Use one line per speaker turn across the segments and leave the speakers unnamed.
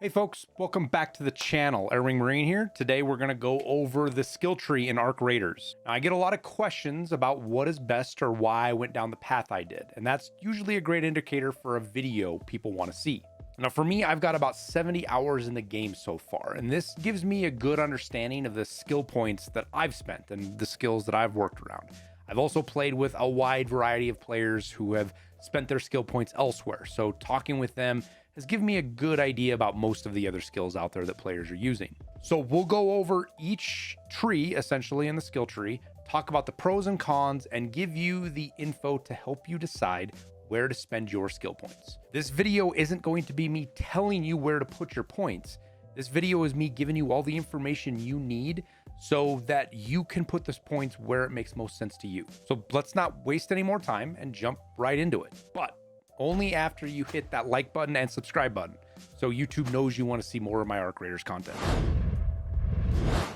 Hey folks, welcome back to the channel. Airwingmarine here. Today we're going to go over the skill tree in Arc Raiders. Now, I get a lot of questions about what is best or why I went down the path I did, and that's usually a great indicator for a video people want to see. Now for me, I've got about 70 hours in the game so far, and this gives me a good understanding of the skill points that I've spent and the skills that I've worked around. I've also played with a wide variety of players who have spent their skill points elsewhere, so talking with them has given me a good idea about most of the other skills out there that players are using. So we'll go over each tree essentially in the skill tree, talk about the pros and cons, and give you the info to help you decide where to spend your skill points. This video isn't going to be me telling you where to put your points. This video is me giving you all the information you need so that you can put those points where it makes most sense to you. So let's not waste any more time and jump right into it. But only after you hit that like button and subscribe button, so YouTube knows you want to see more of my Arc Raiders content.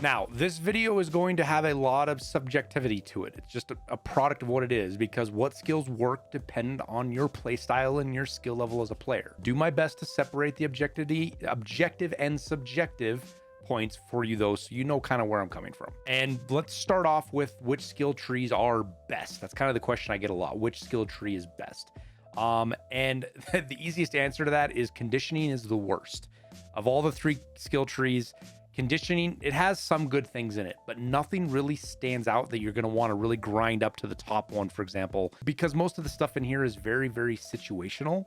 Now, this video is going to have a lot of subjectivity to it. It's just a product of what it is, because what skills work depend on your playstyle and your skill level as a player. Do my best to separate the objective and subjective points for you though, so you know kind of where I'm coming from. And let's start off with which skill trees are best. That's kind of the question I get a lot. Which skill tree is best? And the easiest answer to that is conditioning is the worst. Of all the three skill trees, conditioning, it has some good things in it, but nothing really stands out that you're going to want to really grind up to the top one, for example, because most of the stuff in here is very, very situational,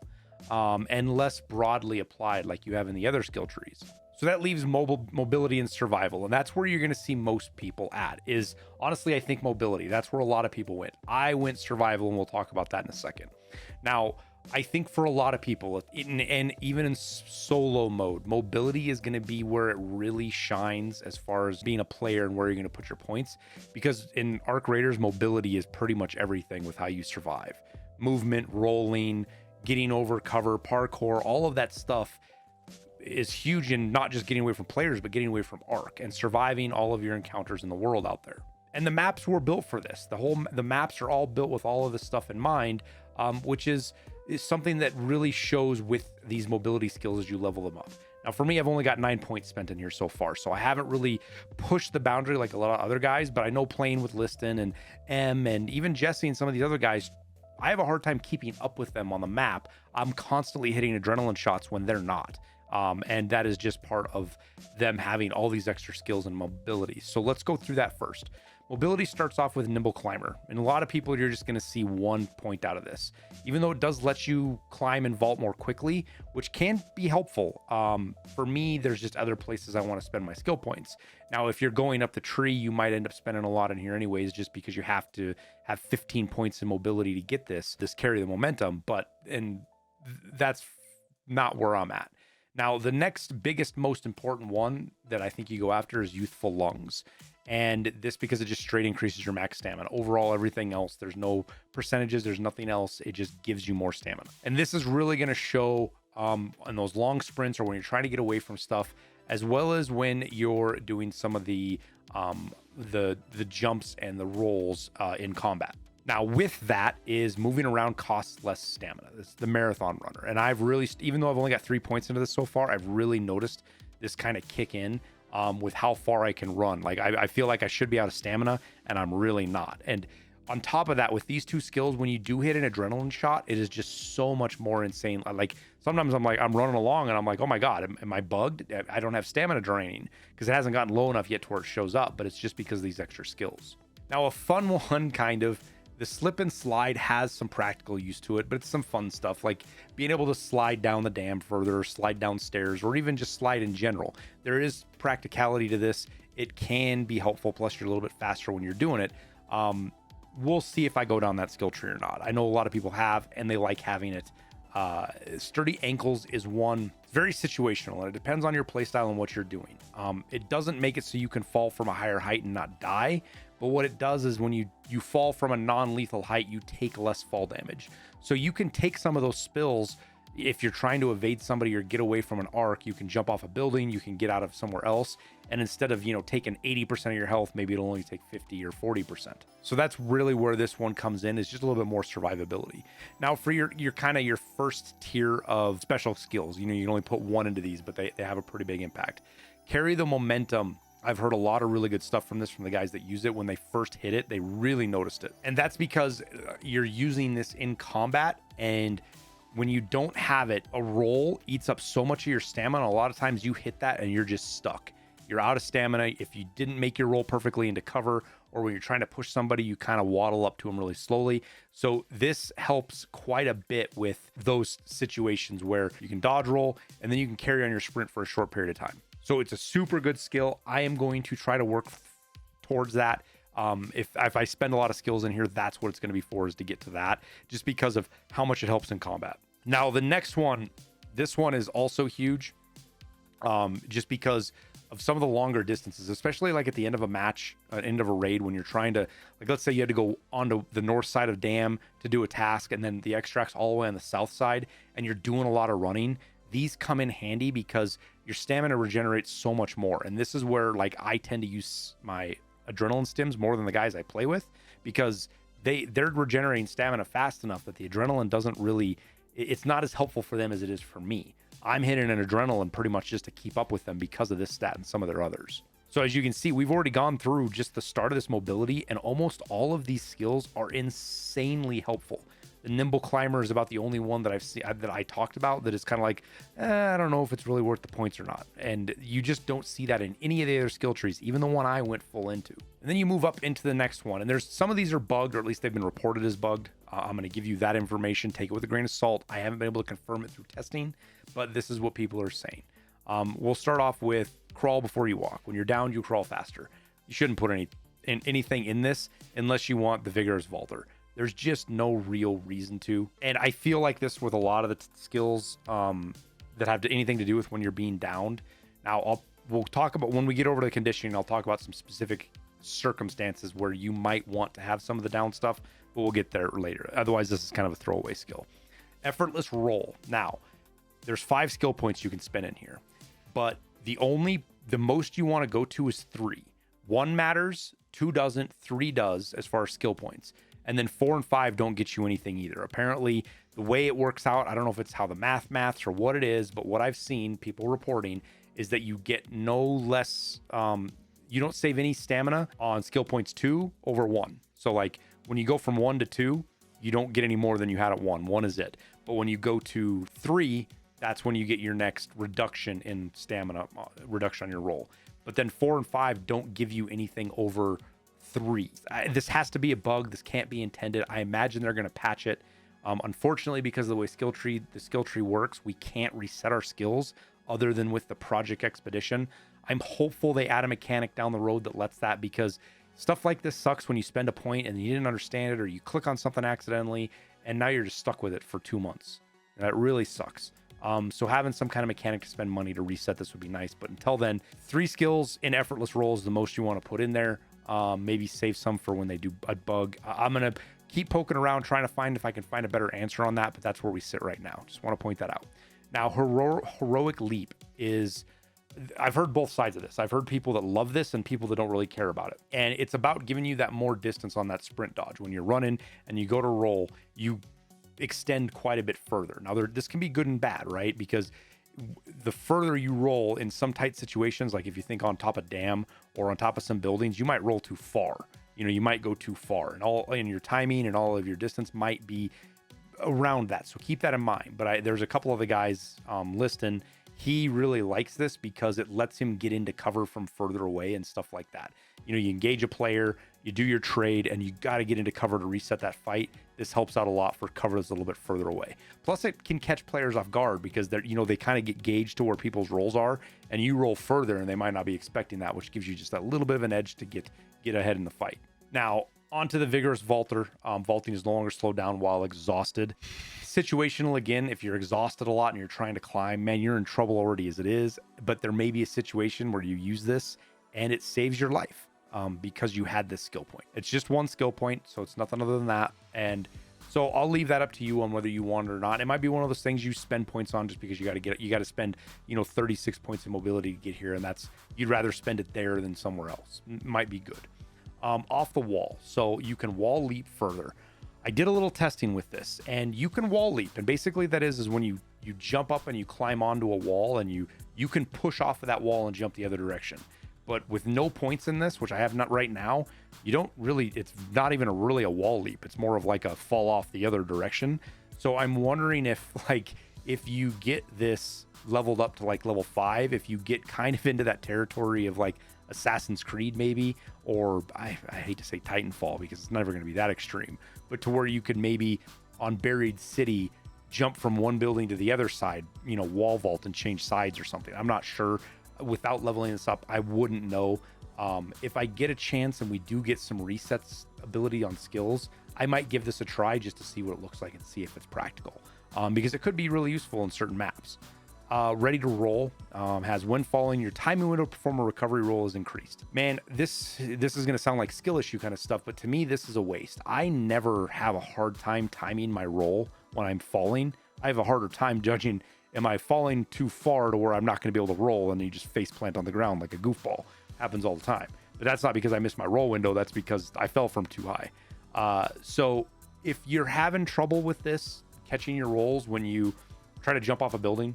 and less broadly applied like you have in the other skill trees. So that leaves mobility and survival. And that's where you're going to see most people at, is honestly, I think mobility. That's where a lot of people went. I went survival, and we'll talk about that in a second. Now, I think for a lot of people, and even in solo mode, mobility is going to be where it really shines as far as being a player and where you're going to put your points. Because in Arc Raiders, mobility is pretty much everything with how you survive. Movement, rolling, getting over cover, parkour, all of that stuff is huge in not just getting away from players, but getting away from Arc and surviving all of your encounters in the world out there. And the maps were built for this. The maps are all built with all of this stuff in mind, which is something that really shows with these mobility skills as you level them up. Now, for me, I've only got 9 points spent in here so far, so I haven't really pushed the boundary like a lot of other guys, but I know playing with Liston and M and even Jesse and some of these other guys, I have a hard time keeping up with them on the map. I'm constantly hitting adrenaline shots when they're not. And that is just part of them having all these extra skills and mobility. So let's go through that first. Mobility starts off with Nimble Climber, and a lot of people, you're just going to see 1 point out of this, even though it does let you climb and vault more quickly, which can be helpful. For me, there's just other places I want to spend my skill points. Now, if you're going up the tree, you might end up spending a lot in here anyways, just because you have to have 15 points in mobility to get this carry the momentum, and that's not where I'm at. Now, the next biggest, most important one that I think you go after is Youthful Lungs. And this because it just straight increases your max stamina. Overall, everything else, there's no percentages, there's nothing else. It just gives you more stamina. And this is really going to show on those long sprints or when you're trying to get away from stuff, as well as when you're doing some of the jumps and the rolls in combat. Now, with that is moving around costs less stamina. It's the marathon runner. And I've really, even though I've only got 3 points into this so far, I've really noticed this kind of kick in with how far I can run. Like I feel like I should be out of stamina, and I'm really not. And on top of that, with these two skills, when you do hit an adrenaline shot, it is just so much more insane. Like sometimes I'm running along and I'm like, oh my God, am I bugged? I don't have stamina draining because it hasn't gotten low enough yet to where it shows up, but it's just because of these extra skills. Now, a fun one kind of, the slip and slide has some practical use to it, but it's some fun stuff like being able to slide down the dam further, slide downstairs, or even just slide in general. There is practicality to this. It can be helpful. Plus, you're a little bit faster when you're doing it. We'll see if I go down that skill tree or not. I know a lot of people have, and they like having it. Sturdy ankles is one. It's very situational, and it depends on your playstyle and what you're doing. It doesn't make it so you can fall from a higher height and not die. But what it does is when you fall from a non-lethal height, you take less fall damage. So you can take some of those spills If you're trying to evade somebody or get away from an arc, you can jump off a building, you can get out of somewhere else. And instead of, taking 80% of your health, maybe it'll only take 50 or 40%. So that's really where this one comes in, is just a little bit more survivability. Now for your kind of your first tier of special skills, you can only put one into these, but they have a pretty big impact. Carry the momentum. I've heard a lot of really good stuff from the guys that use it. When they first hit it, they really noticed it. And that's because you're using this in combat, and when you don't have it, a roll eats up so much of your stamina. A lot of times you hit that and you're just stuck. You're out of stamina. If you didn't make your roll perfectly into cover, or when you're trying to push somebody, you kind of waddle up to them really slowly. So this helps quite a bit with those situations where you can dodge roll and then you can carry on your sprint for a short period of time. So it's a super good skill. I am going to try to work towards that. If I spend a lot of skills in here, that's what it's going to be for, is to get to that, just because of how much it helps in combat. Now, the next one, this one is also huge, just because of some of the longer distances, especially like at the end of a match, end of a raid, when you're trying to, like, let's say you had to go onto the north side of Dam to do a task, and then the extract's all the way on the south side, and you're doing a lot of running. These come in handy because your stamina regenerates so much more. And this is where, like, I tend to use my adrenaline stims more than the guys I play with, because they're regenerating stamina fast enough that the adrenaline doesn't really, it's not as helpful for them as it is for me. I'm hitting an adrenaline pretty much just to keep up with them because of this stat and some of their others. So as you can see, we've already gone through just the start of this mobility, and almost all of these skills are insanely helpful. The nimble climber is about the only one that I've seen that I talked about that is kind of like, I don't know if it's really worth the points or not. And you just don't see that in any of the other skill trees, even the one I went full into. And then you move up into the next one, and there's some of these are bugged, or at least they've been reported as bugged. I'm going to give you that information. Take it with a grain of salt. I haven't been able to confirm it through testing, but this is what people are saying. We'll start off with crawl before you walk. When you're down, you crawl faster. You shouldn't put anything in this unless you want the vigorous vaulter. There's just no real reason to. And I feel like this with a lot of the skills that have anything to do with when you're being downed. Now, we'll talk about, when we get over to the conditioning, I'll talk about some specific circumstances where you might want to have some of the down stuff, but we'll get there later. Otherwise, this is kind of a throwaway skill. Effortless roll. Now, there's 5 skill points you can spend in here, but the most you want to go to is 3. 1 matters, 2 doesn't, 3 does as far as skill points. And then 4 and 5 don't get you anything either. Apparently, the way it works out, I don't know if it's how the maths or what it is, but what I've seen people reporting is that you get no less, you don't save any stamina on skill points 2 over 1. So like when you go from 1 to 2, you don't get any more than you had at 1. 1 is it. But when you go to 3, that's when you get your next reduction in stamina, reduction on your roll. But then 4 and 5 don't give you anything over 3. This has to be a bug. This can't be intended. I imagine they're going to patch it. Unfortunately, because of the way the skill tree works, we can't reset our skills other than with the Project Expedition. I'm hopeful they add a mechanic down the road that lets that, because stuff like this sucks when you spend a point and you didn't understand it, or you click on something accidentally and now you're just stuck with it for 2 months. That really sucks. So having some kind of mechanic to spend money to reset this would be nice. But until then, 3 skills in effortless roll is the most you want to put in there. Maybe save some for when they do a bug. I'm going to keep poking around trying to find if I can find a better answer on that, but that's where we sit right now. Just want to point that out. Now, heroic leap is, I've heard both sides of this. I've heard people that love this and people that don't really care about it. And it's about giving you that more distance on that sprint dodge. When you're running and you go to roll, you extend quite a bit further. Now, this can be good and bad, right? Because the further you roll in some tight situations, like if you think on top of dam or on top of some buildings, you might roll too far. You might go too far, and your timing and all of your distance might be around that. So keep that in mind. But there's a couple of the guys listing. He really likes this because it lets him get into cover from further away and stuff like that. You engage a player, you do your trade, and you got to get into cover to reset that fight. This helps out a lot for cover that's a little bit further away. Plus, it can catch players off guard because they're, they kind of get gauged to where people's rolls are, and you roll further, and they might not be expecting that, which gives you just that little bit of an edge to get ahead in the fight. Now, onto the vigorous vaulter. Vaulting is no longer slowed down while exhausted. Situational again, if you're exhausted a lot and you're trying to climb, man, you're in trouble already as it is. But there may be a situation where you use this and it saves your life because you had this skill point. It's just 1 skill point, so it's nothing other than that. And So I'll leave that up to you on whether you want it or not. It might be one of those things you spend points on just because you got to spend, 36 points of mobility to get here. And you'd rather spend it there than somewhere else. Might be good. Off the wall. So you can wall leap further. I did a little testing with this, and you can wall leap. And basically that is when you jump up and you climb onto a wall, and you can push off of that wall and jump the other direction. But with no points in this, which I have not right now, it's not even really a wall leap. It's more of like a fall off the other direction. So I'm wondering if you get this leveled up to like level 5, if you get kind of into that territory of like Assassin's Creed maybe, or I hate to say Titanfall because it's never going to be that extreme, but to where you could maybe on Buried City jump from one building to the other side, wall vault and change sides or something. I'm not sure. Without leveling this up, I wouldn't know. If I get a chance and we do get some resets ability on skills, I might give this a try just to see what it looks like and see if it's practical, because it could be really useful in certain maps. Ready to roll has when falling, your timing window to perform a recovery roll is increased. Man, this is going to sound like skill issue kind of stuff, but to me, this is a waste. I never have a hard time timing my roll when I'm falling. I have a harder time judging, am I falling too far to where I'm not going to be able to roll, and you just face plant on the ground like a goofball. Happens all the time. But that's not because I missed my roll window. That's because I fell from too high. So if you're having trouble with this, catching your rolls when you try to jump off a building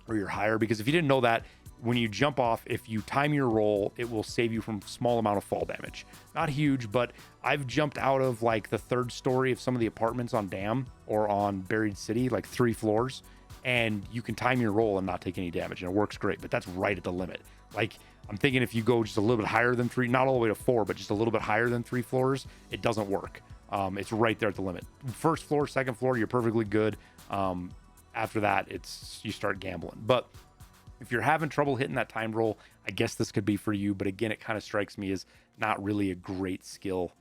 or you're higher, because if you didn't know that, when you jump off, if you time your roll, it will save you from small amount of fall damage. Not huge, but I've jumped out of like the 3rd story of some of the apartments on Dam or on Buried City, like 3 floors. And you can time your roll and not take any damage, and it works great, but that's right at the limit. Like, I'm thinking if you go just a little bit higher than 3, not all the way to 4, but just a little bit higher than 3 floors, it doesn't work. It's right there at the limit. 1st floor, 2nd floor, you're perfectly good. After that, you start gambling. But if you're having trouble hitting that time roll, I guess this could be for you. But again, it kind of strikes me as not really a great skill.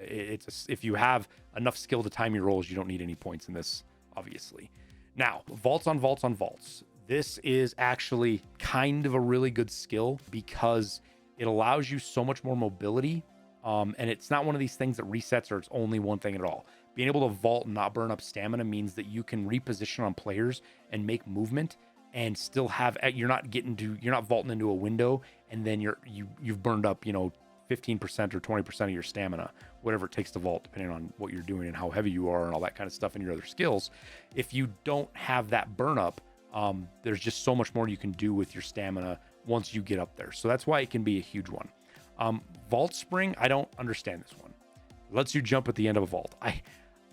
If you have enough skill to time your rolls, you don't need any points in this, obviously. Now, vaults on vaults on vaults. This is actually kind of a really good skill because it allows you so much more mobility. And it's not one of these things that resets or it's only one thing at all. Being able to vault and not burn up stamina means that you can reposition on players and make movement and still have, you're not vaulting into a window and then you've burned up, 15% or 20% of your stamina, whatever it takes to vault, depending on what you're doing and how heavy you are and all that kind of stuff and your other skills. If you don't have that burn up, there's just so much more you can do with your stamina once you get up there. So that's why it can be a huge one. Vault spring, I don't understand this one. It lets you jump at the end of a vault.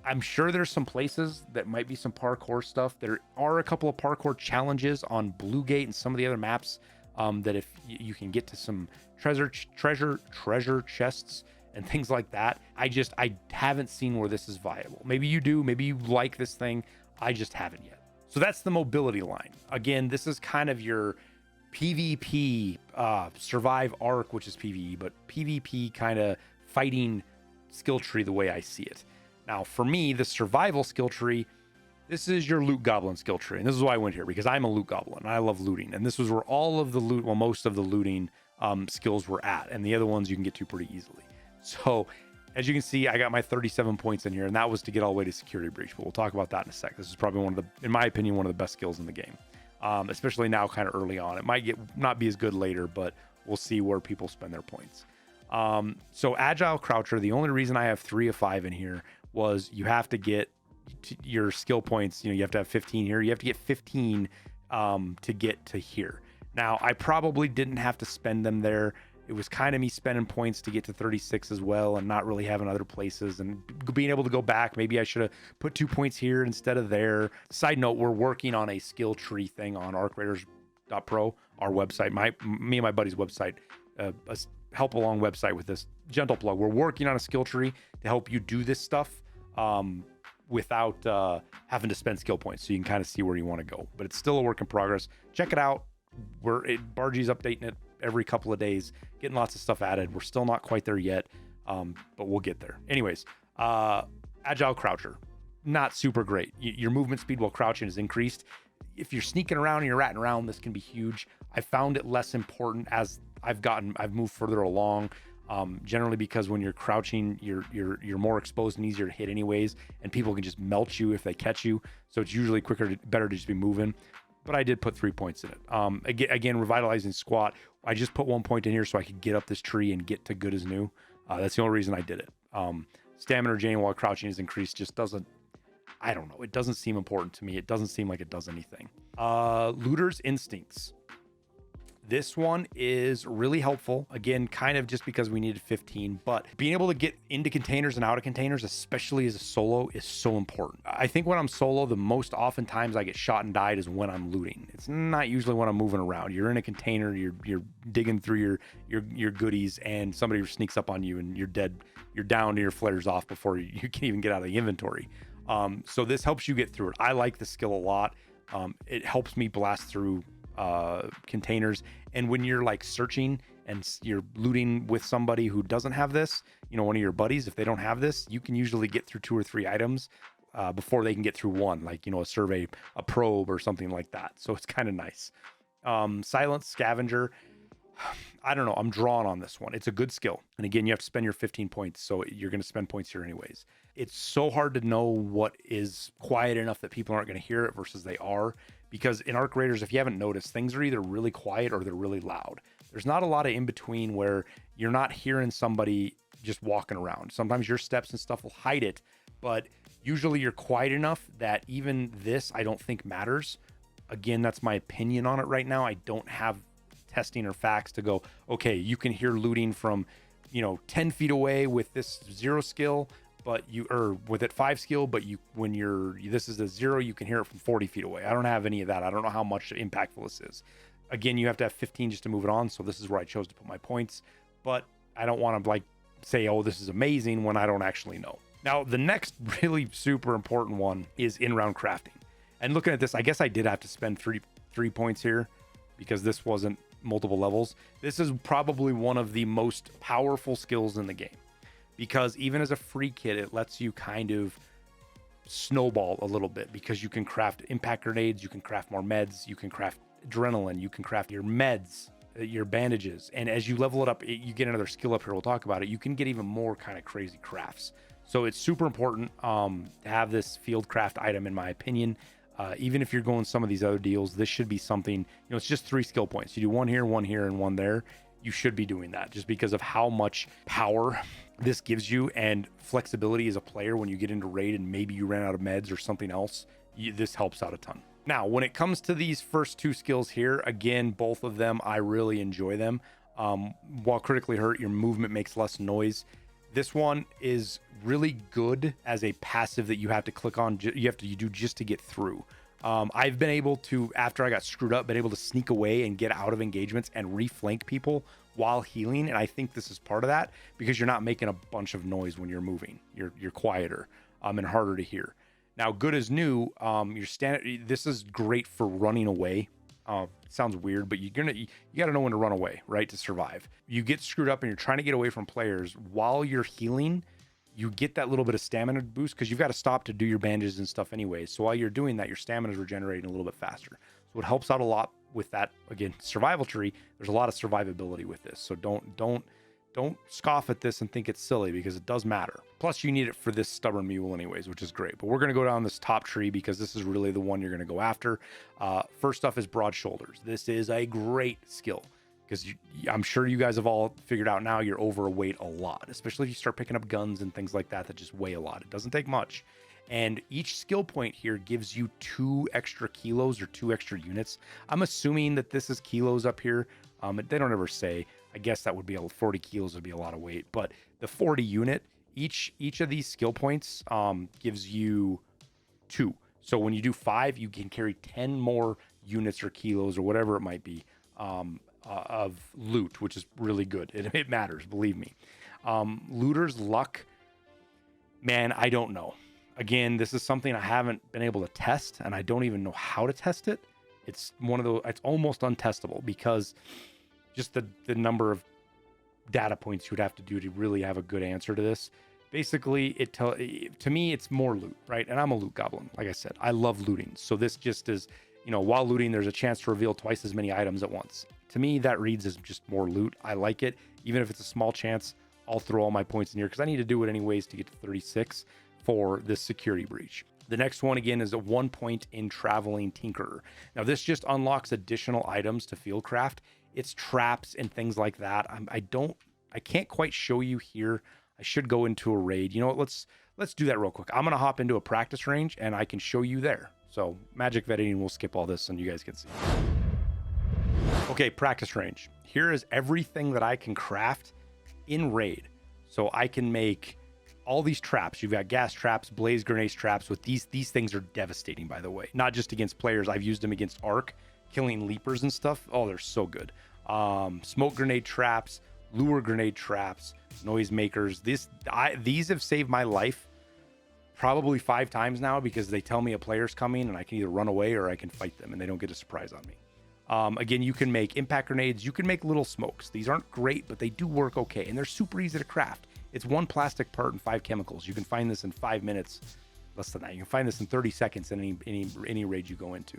I'm sure there's some places that might be some parkour stuff. There are a couple of parkour challenges on Blue Gate and some of the other maps that if you can get to some treasure chests and things like that. I haven't seen where this is viable. Maybe you do, maybe you like this thing. I just haven't yet. So that's the mobility line. Again, this is kind of your PvP, survive arc, which is PvE, but PvP kind of fighting skill tree the way I see it. Now, for me, the survival skill tree, this is your loot goblin skill tree. And this is why I went here, because I'm a loot goblin. I love looting. And this was where all of the loot, well, most of the looting skills were at. And the other ones you can get to pretty easily. So as you can see, I got my 37 points in here, and that was to get all the way to security breach. But we'll talk about that in a sec. This is probably in my opinion, one of the best skills in the game, especially now kind of early on. It might not be as good later, but we'll see where people spend their points. So Agile Croucher, the only reason I have 3 of 5 in here was you have to get your skill points. You have to have 15 here. You have to get 15 to get to here. Now, I probably didn't have to spend them there. It was kind of me spending points to get to 36 as well and not really having other places and being able to go back. Maybe I should have put 2 points here instead of there. Side note, we're working on a skill tree thing on arcraiders.pro, our website, me and my buddy's website, a help along website with this gentle plug. We're working on a skill tree to help you do this stuff without having to spend skill points, so you can kind of see where you want to go. But it's still a work in progress. Check it out. Bargie's updating it every couple of days, getting lots of stuff added. We're still not quite there yet, but we'll get there. Anyways, Agile Croucher, not super great. Your movement speed while crouching is increased. If you're sneaking around and you're ratting around, this can be huge. I found it less important as I've moved further along. Generally because when you're crouching, you're more exposed and easier to hit anyways, and people can just melt you if they catch you. So it's usually better to just be moving. But I did put 3 points in it. Again, revitalizing squat. I just put 1 point in here so I could get up this tree and get to good as new. That's the only reason I did it. Stamina regaining while crouching is increased just doesn't, I don't know. It doesn't seem important to me. It doesn't seem like it does anything. Looter's Instincts. This one is really helpful. Again, kind of just because we needed 15, but being able to get into containers and out of containers, especially as a solo, is so important. I think when I'm solo, the most oftentimes I get shot and died is when I'm looting. It's not usually when I'm moving around. You're in a container, you're digging through your goodies, and somebody sneaks up on you and you're dead. You're down to your flares off before you can even get out of the inventory. So this helps you get through it. I like the skill a lot. It helps me blast through containers, and when you're like searching and you're looting with somebody who doesn't have this, one of your buddies, if they don't have this, you can usually get through 2 or 3 items before they can get through one, like a survey, a probe, or something like that. So it's kind of nice. Silent Scavenger, I don't know, I'm drawn on this one. It's a good skill, and again, you have to spend your 15 points, so you're going to spend points here anyways. It's so hard to know what is quiet enough that people aren't going to hear it versus they are. Because in Arc Raiders, if you haven't noticed, things are either really quiet or they're really loud. There's not a lot of in between where you're not hearing somebody just walking around. Sometimes your steps and stuff will hide it, but usually you're quiet enough that even this, I don't think matters. Again, that's my opinion on it right now. I don't have testing or facts to go, okay, you can hear looting from, 10 feet away with this 0 skill, but with it 5 skill, but this is a 0, you can hear it from 40 feet away. I don't have any of that. I don't know how much impactful this is. Again, you have to have 15 just to move it on. So this is where I chose to put my points, but I don't want to say, oh, this is amazing when I don't actually know. Now, the next really super important one is in-round crafting. And looking at this, I guess I did have to spend three points here because this wasn't multiple levels. This is probably one of the most powerful skills in the game. Because even as a free kit, it lets you kind of snowball a little bit because you can craft impact grenades, you can craft more meds, you can craft adrenaline, you can craft your meds, your bandages. And as you level it up, you get another skill up here. We'll talk about it. You can get even more kind of crazy crafts. So it's super important to have this field craft item, in my opinion. Even if you're going some of these other deals, this should be something, it's just 3 skill points. You do 1 here, 1 here, and 1 there. You should be doing that just because of how much power this gives you and flexibility as a player when you get into raid and maybe you ran out of meds or something else. This helps out a ton. Now, when it comes to these first 2 skills here, again, both of them, I really enjoy them. While critically hurt, your movement makes less noise. This one is really good as a passive that you have to click on. You do just to get through. I've been able to, after I got screwed up, been able to sneak away and get out of engagements and reflank people while healing. And I think this is part of that because you're not making a bunch of noise when you're moving. You're quieter and harder to hear. Now, good as new, this is great for running away. Sounds weird, but you got to know when to run away, right? To survive. You get screwed up and you're trying to get away from players while you're healing. You get that little bit of stamina boost because you've got to stop to do your bandages and stuff anyways. So while you're doing that, your stamina is regenerating a little bit faster. So it helps out a lot with that. Again, survival tree, there's a lot of survivability with this. So don't scoff at this and think it's silly because it does matter. Plus you need it for this stubborn mule anyways, which is great. But we're going to go down this top tree because this is really the one you're going to go after. First off is broad shoulders. This is a great skill. Because I'm sure you guys have all figured out now you're overweight a lot, especially if you start picking up guns and things like that just weigh a lot. It doesn't take much. And each skill point here gives you 2 extra kilos or 2 extra units. I'm assuming that this is kilos up here. They don't ever say. I guess that would be 40 kilos would be a lot of weight. But the 40 unit, each of these skill points gives you 2. So when you do 5, you can carry 10 more units or kilos or whatever it might be. Of loot, which is really good. It matters, believe me. Looter's luck, man, I don't know. Again, this is something I haven't been able to test, and I don't even know how to test it. It's one of those, it's almost untestable because just the number of data points you would have to do to really have a good answer to this. Basically, to me, it's more loot, right? And I'm a loot goblin. Like I said, I love looting. So this just is, you know, while looting, there's a chance to reveal twice as many items at once. To me, that reads as just more loot. I like it. Even if it's a small chance, I'll throw all my points in here because I need to do it anyways to get to 36 for this security breach. The next one, again, is a 1 point in Traveling Tinkerer. Now, this just unlocks additional items to fieldcraft. It's traps and things like that. I can't quite show you here. I should go into a raid. You know what? Let's do that real quick. I'm going to hop into a practice range and I can show you there. So magic vetting, we'll skip all this and you guys can see. Okay, practice range. Here is everything that I can craft in raid. So I can make all these traps. You've got gas traps, blaze grenades traps. With these things are devastating, by the way. Not just against players. I've used them against Arc, killing leapers and stuff. Oh, they're so good. Smoke grenade traps, lure grenade traps, noise makers. These have saved my life probably 5 times now because they tell me a player's coming and I can either run away or I can fight them and they don't get a surprise on me. Again, you can make impact grenades. You can make little smokes. These aren't great, but they do work okay. And they're super easy to craft. It's 1 plastic part and 5 chemicals. You can find this in 5 minutes, less than that. You can find this in 30 seconds in any raid you go into.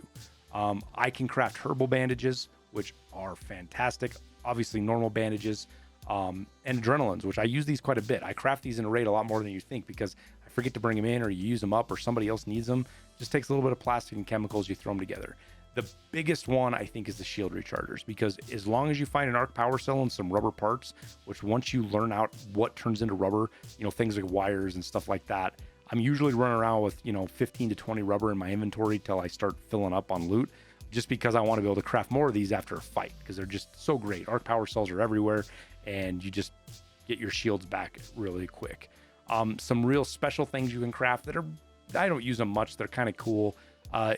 I can craft herbal bandages, which are fantastic. Obviously, normal bandages and adrenalines, which I use these quite a bit. I craft these in a raid a lot more than you think because I forget to bring them in or you use them up or somebody else needs them. Just takes a little bit of plastic and chemicals. You throw them together. The biggest one, I think, is the shield rechargers, because as long as you find an arc power cell and some rubber parts, which once you learn out what turns into rubber, you know, things like wires and stuff like that, I'm usually running around with, you know, 15 to 20 rubber in my inventory till I start filling up on loot, just because I want to be able to craft more of these after a fight, because they're just so great. Arc power cells are everywhere, and you just get your shields back really quick. Some real special things you can craft that are, I don't use them much, they're kind of cool.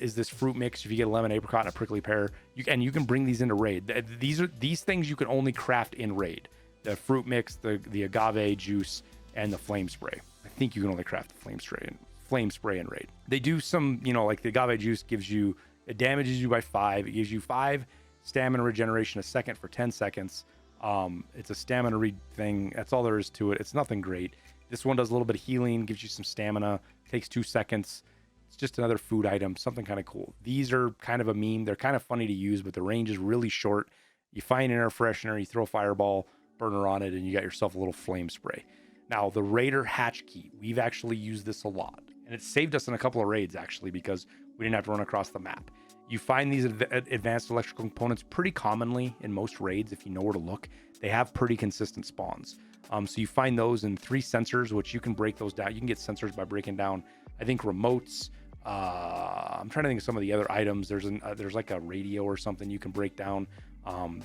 Is this fruit mix. If you get a lemon apricot and a prickly pear, you can bring these into raid. These things you can only craft in raid. The fruit mix, the agave juice, and the flame spray. I think you can only craft the flame spray in raid. They do some, you know, like the agave juice it damages you by 5. It gives you 5 stamina regeneration a second for 10 seconds. It's a stamina thing. That's all there is to it. It's nothing great. This one does a little bit of healing, gives you some stamina, takes 2 seconds. It's just another food item, something kind of cool. These are kind of a meme. They're kind of funny to use, but the range is really short. You find an air freshener, you throw a fireball burner on it, and you got yourself a little flame spray. Now, the Raider hatch key, we've actually used this a lot, and it saved us in a couple of raids, actually, because we didn't have to run across the map. You find these advanced electrical components pretty commonly in most raids. If you know where to look, they have pretty consistent spawns. So you find those in 3 sensors, which you can break those down. You can get sensors by breaking down, I think, remotes. I'm trying to think of some of the other items. There's like a radio or something you can break down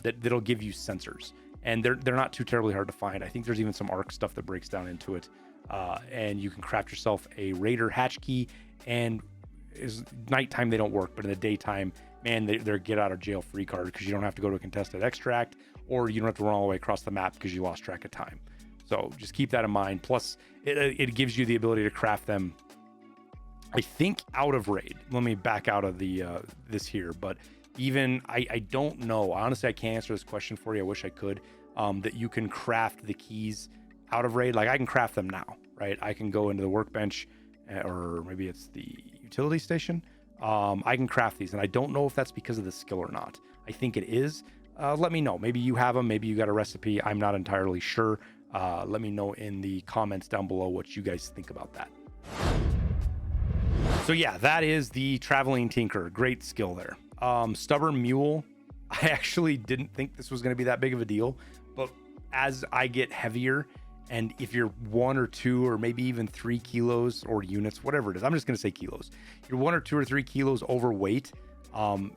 that'll give you sensors, and they're not too terribly hard to find. I think there's even some arc stuff that breaks down into it, and you can craft yourself a Raider hatch key. And is nighttime they don't work, but in the daytime, man, they're get out of jail free card, because you don't have to go to a contested extract, or you don't have to run all the way across the map because you lost track of time. So just keep that in mind. Plus, it gives you the ability to craft them, I think, out of raid. Let me back out of the this here, but even I don't know. Honestly, I can't answer this question for you. I wish I could. That you can craft the keys out of raid. Like, I can craft them now, right? I can go into the workbench, or maybe it's the utility station. I can craft these, and I don't know if that's because of the skill or not. I think it is. Let me know. Maybe you have them. Maybe you got a recipe. I'm not entirely sure. Let me know in the comments down below what you guys think about that. So yeah, that is the Traveling Tinker. Great skill there. Stubborn Mule. I actually didn't think this was going to be that big of a deal, but as I get heavier, and if you're 1 or 2 or maybe even 3 kilos or units, whatever it is, I'm just going to say kilos. You're 1 or 2 or 3 kilos overweight.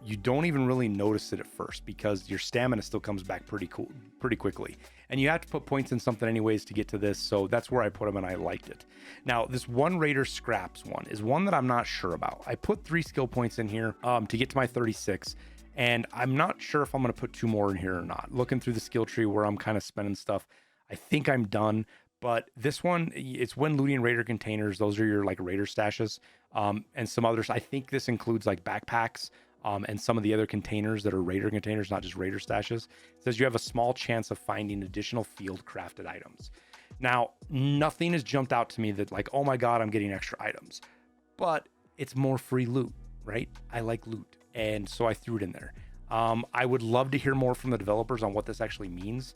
You don't even really notice it at first, because your stamina still comes back pretty quickly. And you have to put points in something anyways to get to this. So that's where I put them, and I liked it. Now, this one Raider Scraps one is one that I'm not sure about. I put 3 skill points in here to get to my 36. And I'm not sure if I'm going to put 2 more in here or not. Looking through the skill tree where I'm kind of spending stuff, I think I'm done. But this one, it's when looting Raider containers. Those are your like Raider stashes, and some others. I think this includes like backpacks, and some of the other containers that are Raider containers, not just Raider stashes. It says you have a small chance of finding additional field crafted items. Now, nothing has jumped out to me that like, oh my God, I'm getting extra items, but it's more free loot, right? I like loot. and so I threw it in there. I would love to hear more from the developers on what this actually means.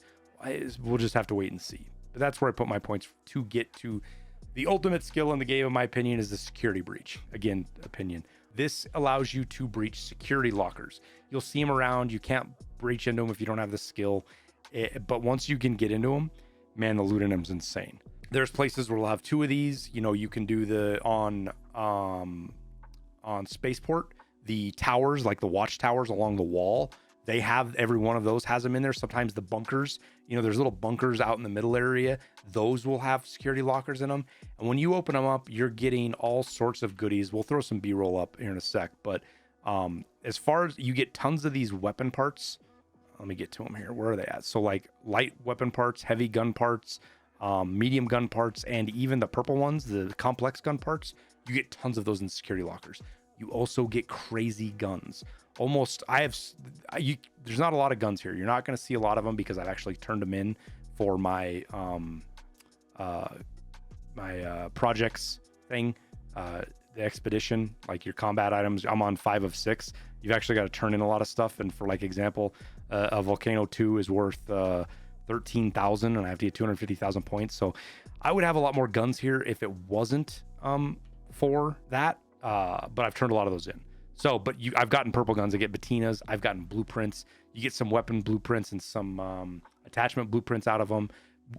We'll just have to wait and see. But that's where I put my points to get to the ultimate skill in the game, in my opinion, is the security breach. Again, opinion. This allows you to breach security lockers. You'll see them around. You can't breach into them if you don't have the skill. But once you can get into them, man, the loot in them is insane. There's places where we'll have 2 of these. You know, you can do the on Spaceport, the towers, like the watchtowers along the wall. They have, every one of those has them in there. Sometimes the bunkers, you know, there's little bunkers out in the middle area. Those will have security lockers in them. And when you open them up, you're getting all sorts of goodies. We'll throw some B-roll up here in a sec. But as far as, you get tons of these weapon parts. Let me get to them here. Where are they at? So like light weapon parts, heavy gun parts, medium gun parts, and even the purple ones, the complex gun parts. You get tons of those in security lockers. You also get crazy guns. There's not a lot of guns here. You're not going to see a lot of them because I've actually turned them in for my projects thing, the expedition, like your combat items. I'm on 5 of 6. You've actually got to turn in a lot of stuff. And for like example, a Volcano 2 is worth 13,000 and I have to get 250,000 points. So I would have a lot more guns here if it wasn't for that. But I've turned a lot of those in. So, but I've gotten purple guns. I get Batinas. I've gotten blueprints. You get some weapon blueprints and some attachment blueprints out of them.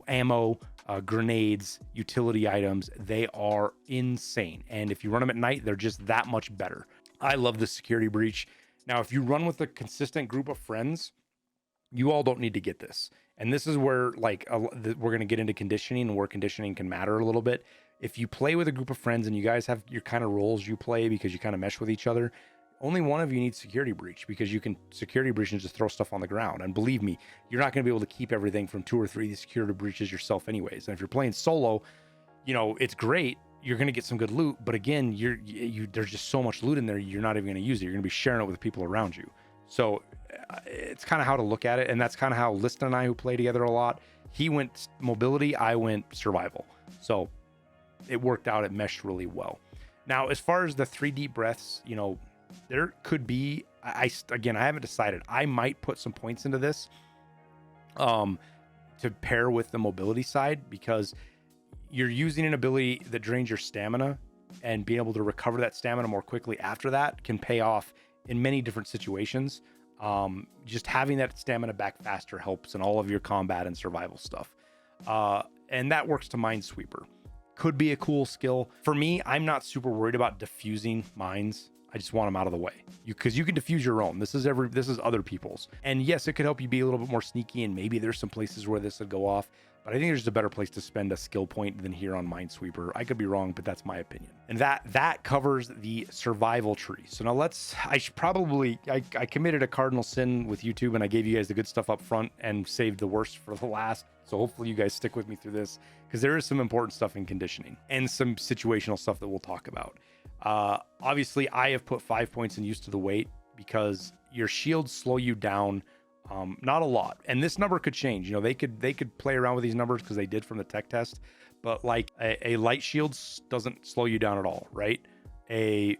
Ammo, grenades, utility items. They are insane. And if you run them at night, they're just that much better. I love the security breach. Now, if you run with a consistent group of friends, you all don't need to get this. And this is where like we're going to get into conditioning and where conditioning can matter a little bit. If you play with a group of friends and you guys have your kind of roles you play because you kind of mesh with each other, only one of you needs security breach because you can security breach and just throw stuff on the ground. And believe me, you're not going to be able to keep everything from 2 or 3 of these security breaches yourself anyways. And if you're playing solo, you know, it's great. You're going to get some good loot. But again, there's just so much loot in there, you're not even going to use it. You're going to be sharing it with the people around you. So it's kind of how to look at it. And that's kind of how Liston and I, who play together a lot, he went mobility, I went survival. So it worked out. It meshed really well. Now, as far as the 3 deep breaths, you know, there could be, I haven't decided. I might put some points into this to pair with the mobility side because you're using an ability that drains your stamina, and being able to recover that stamina more quickly after that can pay off in many different situations. Just having that stamina back faster helps in all of your combat and survival stuff. And that works to Minesweeper. Could be a cool skill. For me, I'm not super worried about diffusing mines. I just want them out of the way. Because you can diffuse your own. This is other people's. And yes, it could help you be a little bit more sneaky, and maybe there's some places where this would go off. But I think there's a better place to spend a skill point than here on Minesweeper. I could be wrong, but that's my opinion. And that covers the survival tree. So now I committed a cardinal sin with YouTube, and I gave you guys the good stuff up front and saved the worst for the last. So hopefully you guys stick with me through this, because there is some important stuff in conditioning and some situational stuff that we'll talk about. Obviously, I have put 5 points in used to the weight because your shields slow you down. Not a lot, and this number could change. You know, they could play around with these numbers because they did from the tech test, but like a light shield doesn't slow you down at all, right? A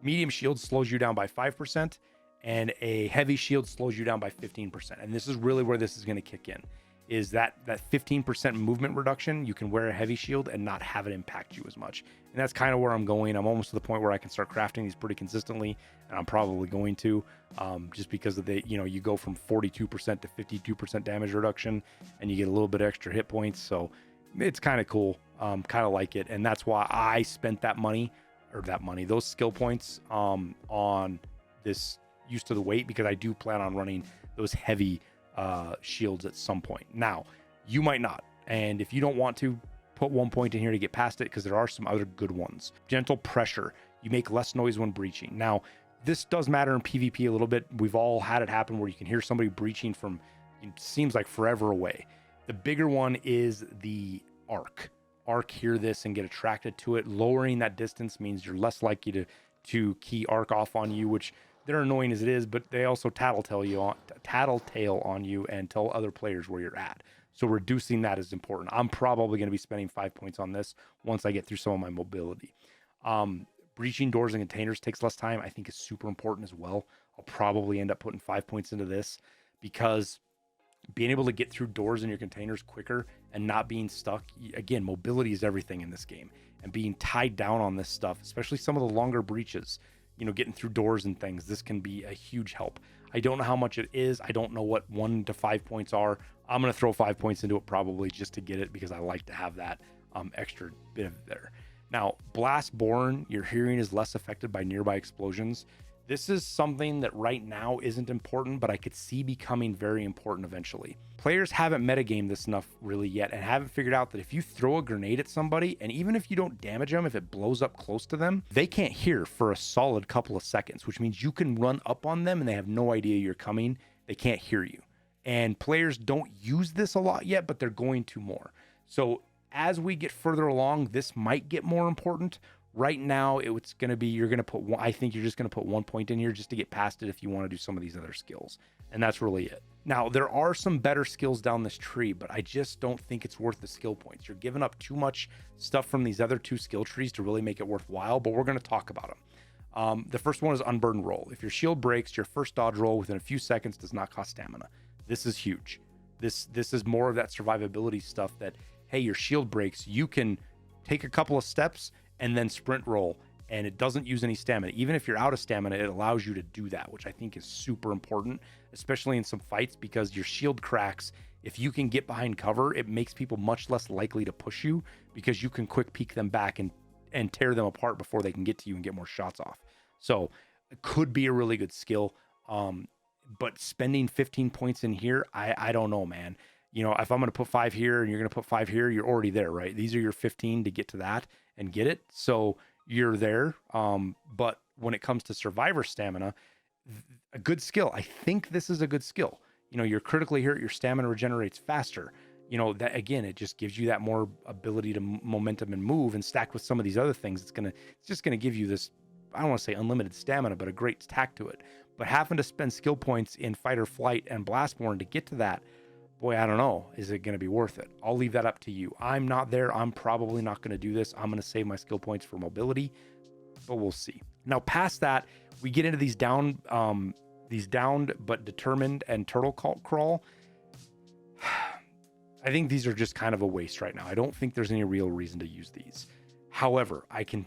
medium shield slows you down by 5%, and a heavy shield slows you down by 15%. And this is really where this is going to kick in, is that 15% movement reduction. You can wear a heavy shield and not have it impact you as much. And that's kind of where I'm going. I'm almost to the point where I can start crafting these pretty consistently, and I'm probably going to, just because of you go from 42% to 52% damage reduction, and you get a little bit extra hit points. So it's kind of cool. Kind of like it. And that's why I spent those skill points, on this used to the weight, because I do plan on running those heavy shields at some point. Now, you might not, and if you don't want to, put 1 point in here to get past it, because there are some other good ones. Gentle pressure. You make less noise when breaching. Now, this does matter in PvP a little bit. We've all had it happen where you can hear somebody breaching from, it seems like forever away. The bigger one is the arc. Arc hear this and get attracted to it. Lowering that distance means you're less likely to key arc off on you, which they're annoying as it is, but they also tattletale on you and tell other players where you're at. So reducing that is important. I'm probably going to be spending 5 points on this once I get through some of my mobility. Breaching doors and containers takes less time. I think is super important as well. I'll probably end up putting 5 points into this because being able to get through doors in your containers quicker and not being stuck. Again, mobility is everything in this game, and being tied down on this stuff, especially some of the longer breaches, getting through doors and things, this can be a huge help. I don't know how much it is. I don't know what 1 to 5 points are. I'm going to throw 5 points into it probably just to get it because I like to have that extra bit of there. Now, blast born, your hearing is less affected by nearby explosions. This is something that right now isn't important, but I could see becoming very important eventually. Players haven't metagamed this enough really yet and haven't figured out that if you throw a grenade at somebody, and even if you don't damage them, if it blows up close to them, they can't hear for a solid couple of seconds, which means you can run up on them and they have no idea you're coming. They can't hear you. And players don't use this a lot yet, but they're going to more. So as we get further along, this might get more important. Right now, it's going to be, you're going to put one, I think you're just going to put 1 point in here just to get past it if you want to do some of these other skills. And that's really it. Now, there are some better skills down this tree, but I just don't think it's worth the skill points. You're giving up too much stuff from these other 2 skill trees to really make it worthwhile, but we're going to talk about them. The first one is Unburden Roll. If your shield breaks, your first dodge roll within a few seconds does not cost stamina. This is huge. This is more of that survivability stuff that, hey, your shield breaks, you can take a couple of steps and then sprint roll, and it doesn't use any stamina. Even if you're out of stamina, it allows you to do that, which I think is super important, especially in some fights, because your shield cracks. If you can get behind cover, it makes people much less likely to push you because you can quick peek them back and tear them apart before they can get to you and get more shots off. So it could be a really good skill. But spending 15 points in here, I don't know, man. If I'm going to put 5 here and you're going to put 5 here, you're already there, right? These are your 15 to get to that and get it. So you're there. But when it comes to survivor stamina, a good skill, I think this is a good skill. You're critically hurt, your stamina regenerates faster. That again, it just gives you that more ability to momentum and move, and stacked with some of these other things, it's just going to give you this, I don't want to say unlimited stamina, but a great tack to it. But having to spend skill points in fight or flight and blastborn to get to that, boy, I don't know. Is it going to be worth it? I'll leave that up to you. I'm not there. I'm probably not going to do this. I'm going to save my skill points for mobility, but we'll see. Now, past that, we get into these downed but determined and turtle crawl. I think these are just kind of a waste right now. I don't think there's any real reason to use these. However, I can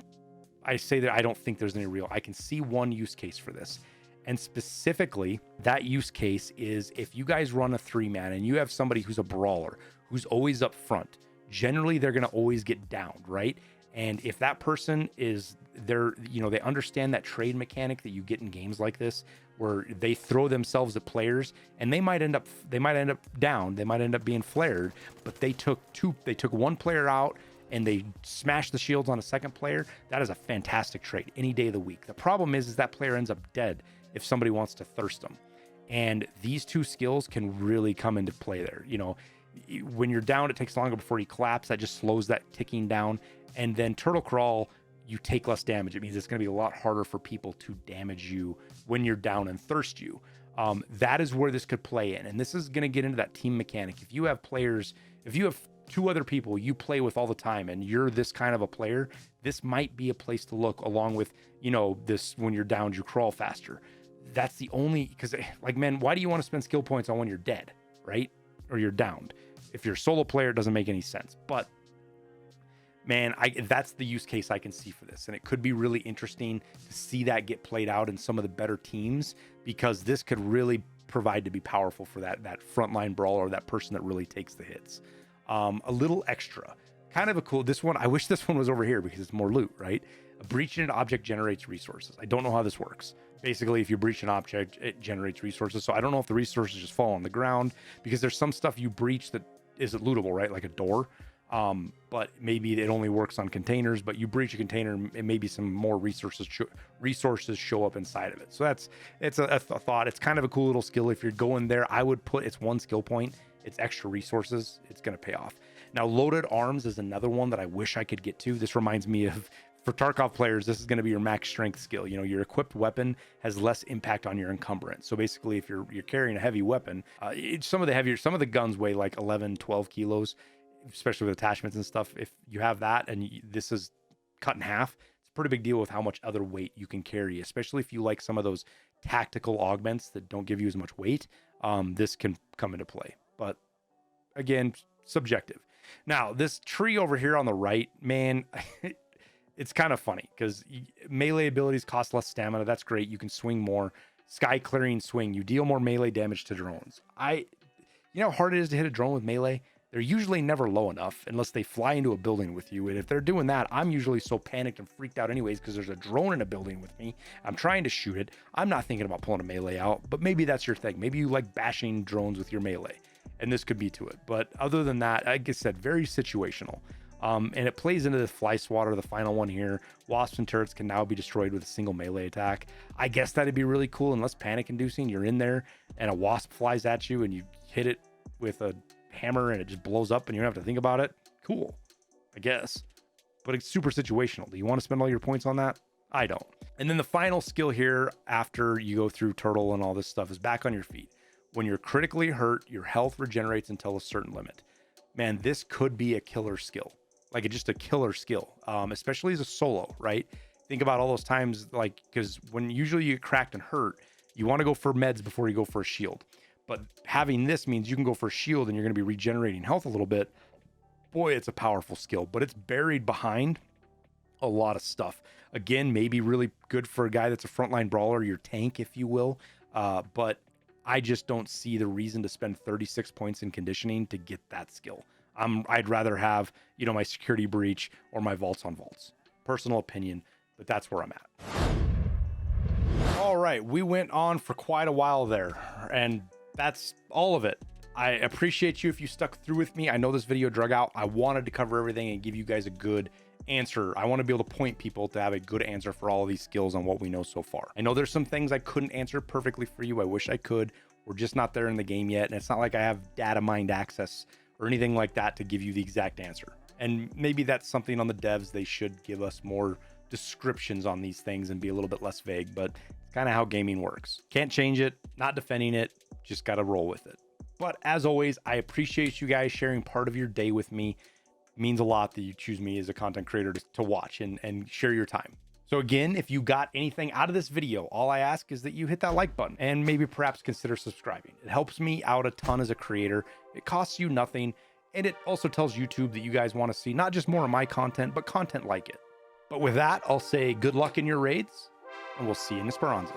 see one use case for this. And specifically, that use case is if you guys run a 3-man and you have somebody who's a brawler, who's always up front, generally they're going to always get downed, right? And if that person is there, they understand that trade mechanic that you get in games like this, where they throw themselves at players and they might end up down, they might end up being flared, but they took one player out and they smash the shields on a second player. That is a fantastic trade any day of the week. The problem is that player ends up dead if somebody wants to thirst them. And these 2 skills can really come into play there. When you're down, it takes longer before you collapse. That just slows that ticking down. And then turtle crawl, you take less damage. It means it's going to be a lot harder for people to damage you when you're down and thirst you. That is where this could play in. And this is going to get into that team mechanic. If you have 2 other people you play with all the time and you're this kind of a player, this might be a place to look, along with, this when you're down, you crawl faster. That's the only, because man, why do you want to spend skill points on when you're dead, right? Or you're downed? If you're a solo player, it doesn't make any sense. But man, that's the use case I can see for this. And it could be really interesting to see that get played out in some of the better teams, because this could really provide to be powerful for that frontline brawler, or that person that really takes the hits. A little extra, kind of a cool, this one, I wish this one was over here because it's more loot, right? Breaching an object generates resources. I don't know how this works. Basically, if you breach an object, it generates resources. So I don't know if the resources just fall on the ground, because there's some stuff you breach that isn't lootable, right? Like a door. But maybe it only works on containers, but you breach a container and maybe some more resources show up inside of it. So it's a thought. It's kind of a cool little skill. If you're going there, I would put, it's 1 skill point. It's extra resources. It's going to pay off. Now, loaded arms is another one that I wish I could get to. This reminds me of, for Tarkov players, this is going to be your max strength skill. Your equipped weapon has less impact on your encumbrance. So basically, if you're carrying a heavy weapon, some of the guns weigh like 11, 12 kilos, especially with attachments and stuff. If you have that and this is cut in half, it's pretty big deal with how much other weight you can carry, especially if you like some of those tactical augments that don't give you as much weight. This can come into play, but again, subjective. Now, this tree over here on the right, man, it's kind of funny because melee abilities cost less stamina. That's great. You can swing more. Sky clearing swing. You deal more melee damage to drones. You know how hard it is to hit a drone with melee? They're usually never low enough unless they fly into a building with you. And if they're doing that, I'm usually so panicked and freaked out anyways because there's a drone in a building with me. I'm trying to shoot it. I'm not thinking about pulling a melee out, but maybe that's your thing. Maybe you like bashing drones with your melee, and this could be to it. But other than that, like I said, very situational. And it plays into the fly swatter, the final one here. Wasps and turrets can now be destroyed with a single melee attack. I guess that'd be really cool and less panic inducing. You're in there and a wasp flies at you and you hit it with a hammer and it just blows up and you don't have to think about it. Cool, I guess. But it's super situational. Do you want to spend all your points on that? I don't. And then the final skill here after you go through turtle and all this stuff is back on your feet. When you're critically hurt, your health regenerates until a certain limit. Man, this could be a killer skill. Like just a killer skill, especially as a solo, right? Think about all those times, like, because when usually you get cracked and hurt, you want to go for meds before you go for a shield. But having this means you can go for a shield and you're going to be regenerating health a little bit. Boy, it's a powerful skill, but it's buried behind a lot of stuff. Again, maybe really good for a guy that's a frontline brawler, your tank, if you will. But I just don't see the reason to spend 36 points in conditioning to get that skill. I'd rather have, my security breach or my vaults on vaults. Personal opinion, but that's where I'm at. All right, we went on for quite a while there, and that's all of it. I appreciate you if you stuck through with me. I know this video drug out. I wanted to cover everything and give you guys a good answer. I want to be able to point people to have a good answer for all of these skills on what we know so far. I know there's some things I couldn't answer perfectly for you. I wish I could. We're just not there in the game yet, and it's not like I have data mined access or anything like that to give you the exact answer. And maybe that's something on the devs. They should give us more descriptions on these things and be a little bit less vague, but it's kind of how gaming works. Can't change it, not defending it, just got to roll with it. But as always, I appreciate you guys sharing part of your day with me. It means a lot that you choose me as a content creator to watch and share your time. So again, if you got anything out of this video, all I ask is that you hit that like button and maybe perhaps consider subscribing. It helps me out a ton as a creator. It costs you nothing. And it also tells YouTube that you guys want to see not just more of my content, but content like it. But with that, I'll say good luck in your raids and we'll see you in Esperanza.